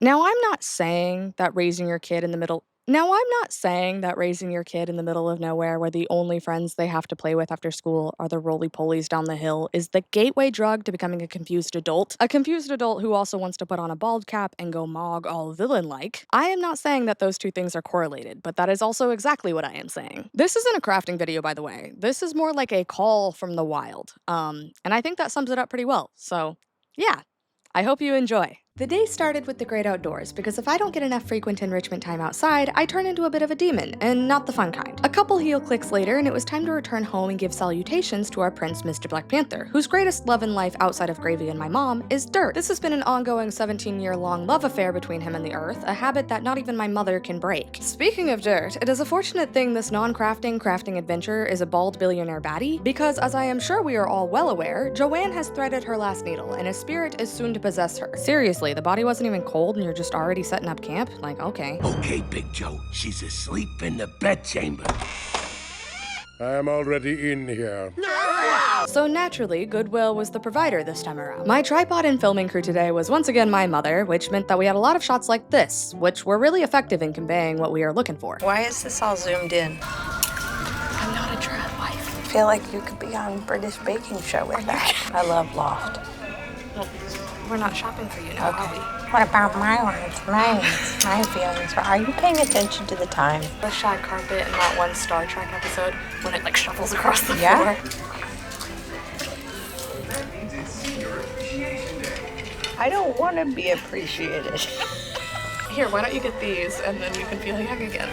Now, I'm not saying that raising your kid in the middle Now, I'm not saying that raising your kid in the middle of nowhere where the only friends they have to play with after school are the roly-polies down the hill is the gateway drug to becoming a confused adult. A confused adult who also wants to put on a bald cap and go mog all villain-like. I am not saying that those two things are correlated, but that is also exactly what I am saying. This isn't a crafting video, by the way. This is more like a call from the wild. And I think that sums it up pretty well. So, yeah. I hope you enjoy. The day started with the great outdoors, because if I don't get enough frequent enrichment time outside, I turn into a bit of a demon, and not the fun kind. A couple heel clicks later, and it was time to return home and give salutations to our prince, Mr. Black Panther, whose greatest love in life outside of gravy and my mom is dirt. This has been an ongoing 17-year-long love affair between him and the earth, a habit that not even my mother can break. Speaking of dirt, it is a fortunate thing this crafting adventure is a bald billionaire baddie, because as I am sure we are all well aware, Joanne has threaded her last needle, and a spirit is soon to possess her. Seriously, the body wasn't even cold and you're just already setting up camp? Like, okay. Okay, Big Joe, she's asleep in the bedchamber. I am already in here. So naturally, Goodwill was the provider this time around. My tripod and filming crew today was once again my mother, which meant that we had a lot of shots like this, which were really effective in conveying what we are looking for. Why is this all zoomed in? I'm not a trad wife. I feel like you could be on British Baking Show with that. I love Loft. Well, we're not shopping for you now, are we? What about my words, my needs, my feelings? Are you paying attention to the time? The shag carpet in that one Star Trek episode when it like shuffles across the Yeah? floor. I don't want to be appreciated. Here, why don't you get these and then you can feel young again.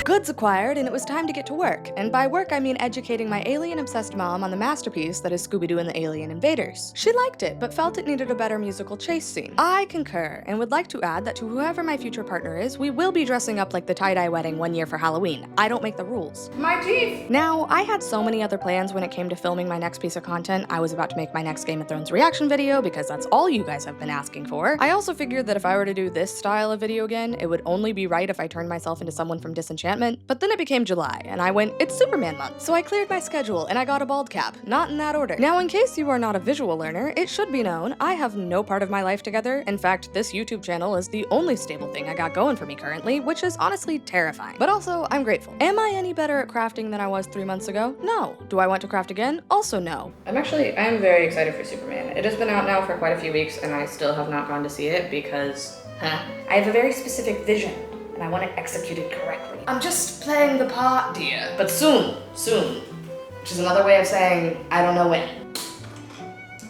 Goods acquired, and it was time to get to work. And by work, I mean educating my alien-obsessed mom on the masterpiece that is Scooby-Doo and the Alien Invaders. She liked it, but felt it needed a better musical chase scene. I concur, and would like to add that to whoever my future partner is, we will be dressing up like the tie-dye wedding one year for Halloween. I don't make the rules. My teeth! Now, I had so many other plans when it came to filming my next piece of content. I was about to make my next Game of Thrones reaction video, because that's all you guys have been asking for. I also figured that if I were to do this style of video again, it would only be right if I turned myself into someone from Disenchantment. But then it became July, and I went, it's Superman month. So I cleared my schedule, and I got a bald cap. Not in that order. Now, in case you are not a visual learner, it should be known, I have no part of my life together. In fact, this YouTube channel is the only stable thing I got going for me currently, which is honestly terrifying. But also, I'm grateful. Am I any better at crafting than I was 3 months ago? No. Do I want to craft again? Also no. I am very excited for Superman. It has been out now for quite a few weeks, and I still have not gone to see it because, I have a very specific vision, and I want it executed correctly. I'm just playing the part, dear. But soon. Which is another way of saying, I don't know when.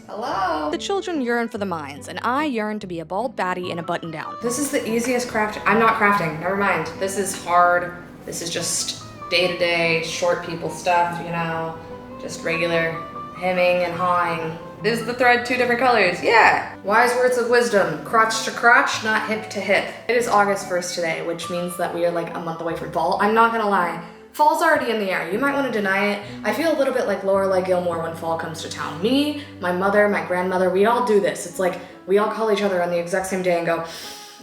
Hello? The children yearn for the mines, and I yearn to be a bald baddie in a button down. This is the easiest craft. I'm not crafting, never mind. This is hard. This is just day-to-day, short people stuff, you know? Just regular hemming and hawing. Is the thread 2 different colors? Yeah! Wise words of wisdom. Crotch to crotch, not hip to hip. It is August 1st today, which means that we are like a month away from fall. I'm not gonna lie. Fall's already in the air. You might want to deny it. I feel a little bit like Lorelai Gilmore when fall comes to town. Me, my mother, my grandmother, we all do this. It's like we all call each other on the exact same day and go,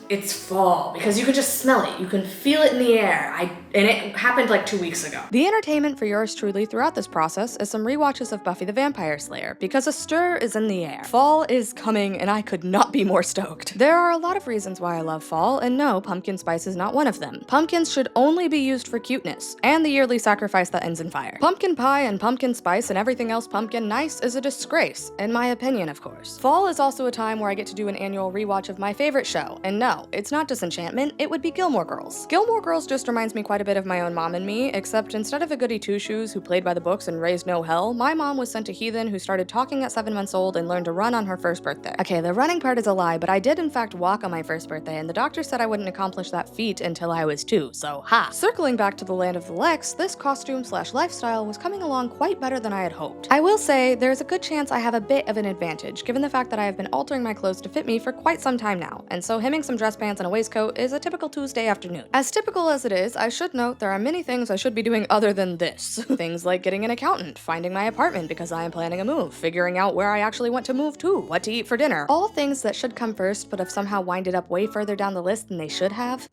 it's fall, because you can just smell it. You can feel it in the air. And it happened like 2 weeks ago. The entertainment for yours truly throughout this process is some rewatches of Buffy the Vampire Slayer, because a stir is in the air. Fall is coming, and I could not be more stoked. There are a lot of reasons why I love fall, and no, pumpkin spice is not one of them. Pumpkins should only be used for cuteness, and the yearly sacrifice that ends in fire. Pumpkin pie and pumpkin spice and everything else pumpkin nice is a disgrace, in my opinion, of course. Fall is also a time where I get to do an annual rewatch of my favorite show, and no, it's not Disenchantment, it would be Gilmore Girls. Gilmore Girls just reminds me quite a bit of my own mom and me, except instead of a goody two-shoes who played by the books and raised no hell, my mom was sent a heathen who started talking at 7 months old and learned to run on her first birthday. Okay, the running part is a lie, but I did in fact walk on my first birthday, and the doctor said I wouldn't accomplish that feat until I was 2, so ha! Circling back to the land of the Lex, this costume/lifestyle was coming along quite better than I had hoped. I will say, there's a good chance I have a bit of an advantage, given the fact that I have been altering my clothes to fit me for quite some time now, and so hemming some dress pants and a waistcoat is a typical Tuesday afternoon. As typical as it is, I should note there are many things I should be doing other than this. Things like getting an accountant, finding my apartment because I am planning a move, figuring out where I actually want to move to, what to eat for dinner. All things that should come first but have somehow winded up way further down the list than they should have.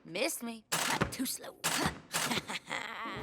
Missed me. Too slow.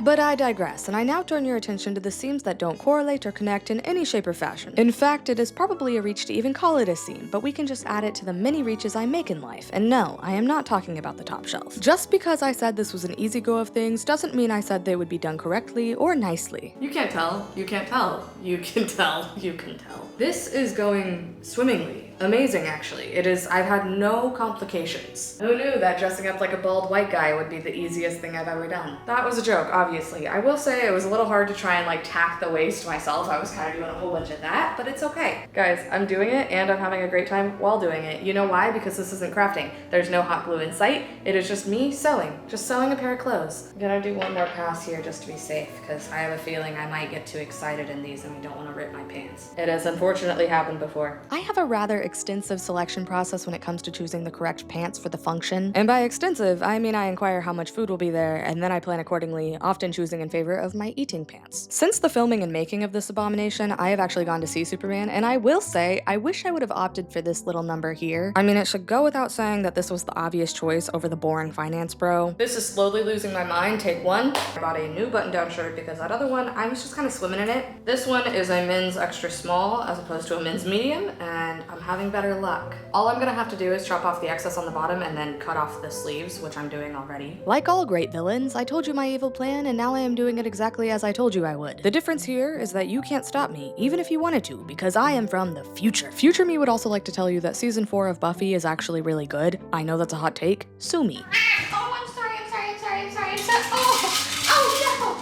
But I digress, and I now turn your attention to the seams that don't correlate or connect in any shape or fashion. In fact, it is probably a reach to even call it a seam, but we can just add it to the many reaches I make in life, and no, I am not talking about the top shelf. Just because I said this was an easy go of things doesn't mean I said they would be done correctly or nicely. You can't tell, you can't tell, you can tell, you can tell. This is going swimmingly. Amazing, actually. It is, I've had no complications. Who knew that dressing up like a bald white guy would be the easiest thing I've ever done? That was a joke, obviously. I will say it was a little hard to try and like tack the waist myself. I was kind of doing a whole bunch of that, but it's okay. Guys, I'm doing it and I'm having a great time while doing it. You know why? Because this isn't crafting. There's no hot glue in sight. It is just me sewing. Just sewing a pair of clothes. I'm gonna do one more pass here just to be safe, because I have a feeling I might get too excited in these and we don't want to rip my pants. It has unfortunately happened before. I have a rather extensive selection process when it comes to choosing the correct pants for the function. And by extensive, I mean I inquire how much food will be there, and then I plan accordingly, often choosing in favor of my eating pants. Since the filming and making of this abomination, I have actually gone to see Superman, and I will say, I wish I would have opted for this little number here. I mean, it should go without saying that this was the obvious choice over the boring finance bro. This is slowly losing my mind, take one. I bought a new button-down shirt because that other one, I was just kind of swimming in it. This one is a men's extra small as opposed to a men's medium, and I'm having better luck. All I'm gonna have to do is chop off the excess on the bottom and then cut off the sleeves, which I'm doing already. Like all great villains, I told you my evil plan, and now I am doing it exactly as I told you I would. The difference here is that you can't stop me, even if you wanted to, because I am from the future. Future me would also like to tell you that season 4 of Buffy is actually really good. I know that's a hot take. Sue me.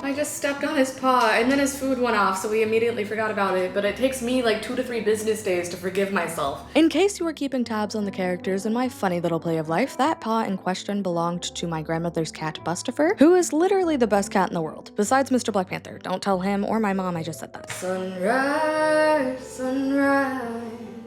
I just stepped on his paw and then his food went off, so we immediately forgot about it, but it takes me like 2 to 3 business days to forgive myself. In case you were keeping tabs on the characters in my funny little play of life, that paw in question belonged to my grandmother's cat Bustifer, who is literally the best cat in the world, besides Mr. Black Panther. Don't tell him or my mom I just said that. Sunrise, sunrise.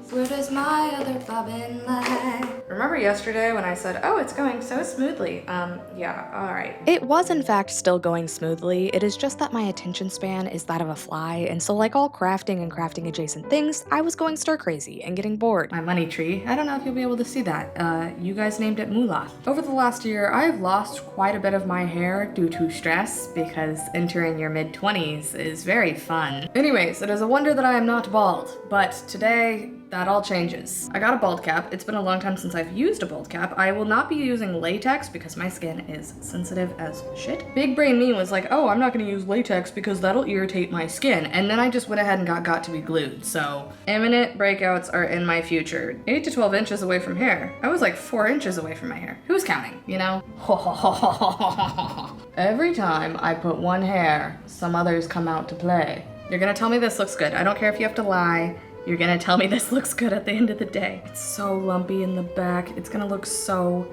Where does my other bobbin lie? Remember yesterday when I said, oh, it's going so smoothly? Yeah, all right. It was in fact still going smoothly. It is just that my attention span is that of a fly, and so like all crafting and crafting adjacent things, I was going stir crazy and getting bored. My money tree, I don't know if you'll be able to see that. You guys named it Moolah. Over the last year, I have lost quite a bit of my hair due to stress, because entering your mid-20s is very fun. Anyways, it is a wonder that I am not bald, but today, that all changes. I got a bald cap. It's been a long time since I've used a bald cap. I will not be using latex because my skin is sensitive as shit. Big brain me was like, oh, I'm not gonna use latex because that'll irritate my skin. And then I just went ahead and got to be glued. So imminent breakouts are in my future. 8 to 12 inches away from hair. I was like 4 inches away from my hair. Who's counting, you know? Every time I put one hair, some others come out to play. You're gonna tell me this looks good. I don't care if you have to lie. You're gonna tell me this looks good at the end of the day. It's so lumpy in the back. It's gonna look so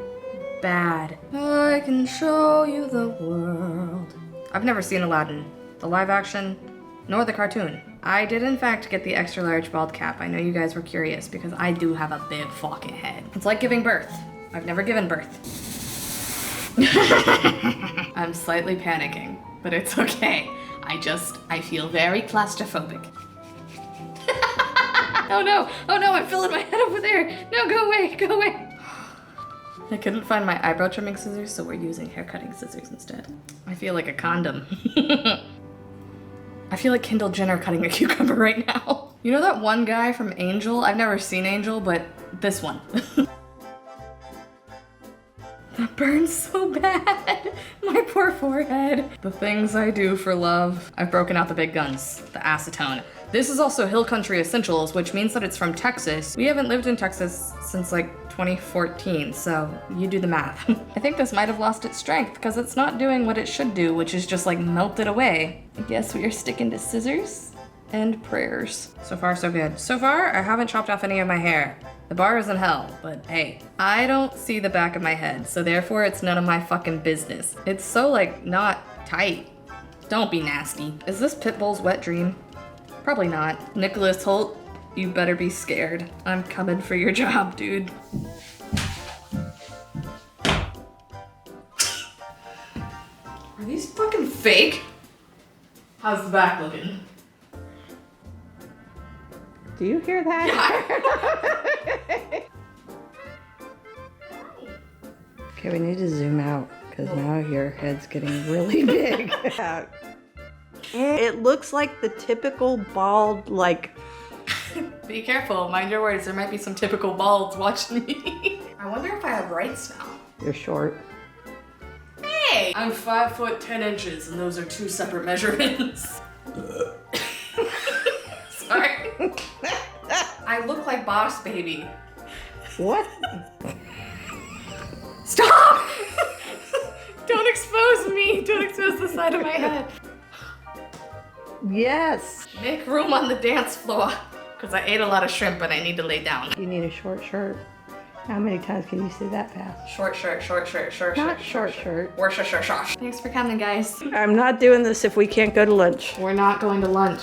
bad. I can show you the world. I've never seen Aladdin, the live action, nor the cartoon. I did in fact get the extra large bald cap. I know you guys were curious because I do have a big fucking head. It's like giving birth. I've never given birth. I'm slightly panicking, but it's okay. I feel very claustrophobic. Oh no, I'm filling my head over there. No, go away, go away. I couldn't find my eyebrow trimming scissors, so we're using hair cutting scissors instead. I feel like a condom. I feel like Kendall Jenner cutting a cucumber right now. You know that one guy from Angel? I've never seen Angel, but this one. That burns so bad. My poor forehead. The things I do for love. I've broken out the big guns, the acetone. This is also Hill Country Essentials, which means that it's from Texas. We haven't lived in Texas since like 2014, so you do the math. I think this might have lost its strength because it's not doing what it should do, which is just like melt it away. I guess we are sticking to scissors and prayers. So far, so good. So far, I haven't chopped off any of my hair. The bar is in hell, but hey, I don't see the back of my head, so therefore it's none of my fucking business. It's so like not tight. Don't be nasty. Is this Pitbull's wet dream? Probably not. Nicholas Hoult, you better be scared. I'm coming for your job, dude. Are these fucking fake? How's the back looking? Do you hear that? Okay, we need to zoom out because now your head's getting really big. It looks like the typical bald, like... Be careful, mind your words. There might be some typical balds watching me. I wonder if I have rights now. You're short. Hey! I'm 5 foot 10 inches, and those are 2 separate measurements. Sorry. I look like Boss Baby. What? Stop! Don't expose me. Don't expose the side of my head. Yes. Make room on the dance floor. Because I ate a lot of shrimp and I need to lay down. You need a short shirt. How many times can you say that fast? Short shirt, short shirt, short shirt. Not short shirt. Or short shirt. Thanks for coming, guys. I'm not doing this if we can't go to lunch. We're not going to lunch.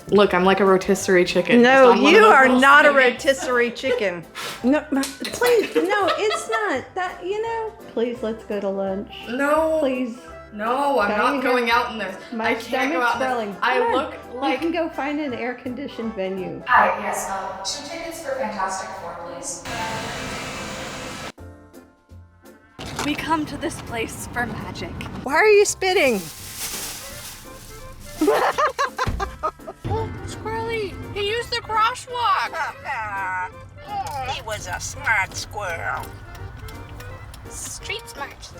Look, I'm like a rotisserie chicken. No, Just on one you of those are little not a spinach. rotisserie chicken. No, please, no, it's not. That, you know, please, let's go to lunch. No. Please. No, I'm not going out in this. My I can't go out in swelling. this. I look like... You can go find an air-conditioned venue. Hi, yes, 2 tickets for Fantastic Four, please. We come to this place for magic. Why are you spitting? Squirrely, he used the crosswalk. He was a smart squirrel. Street smart.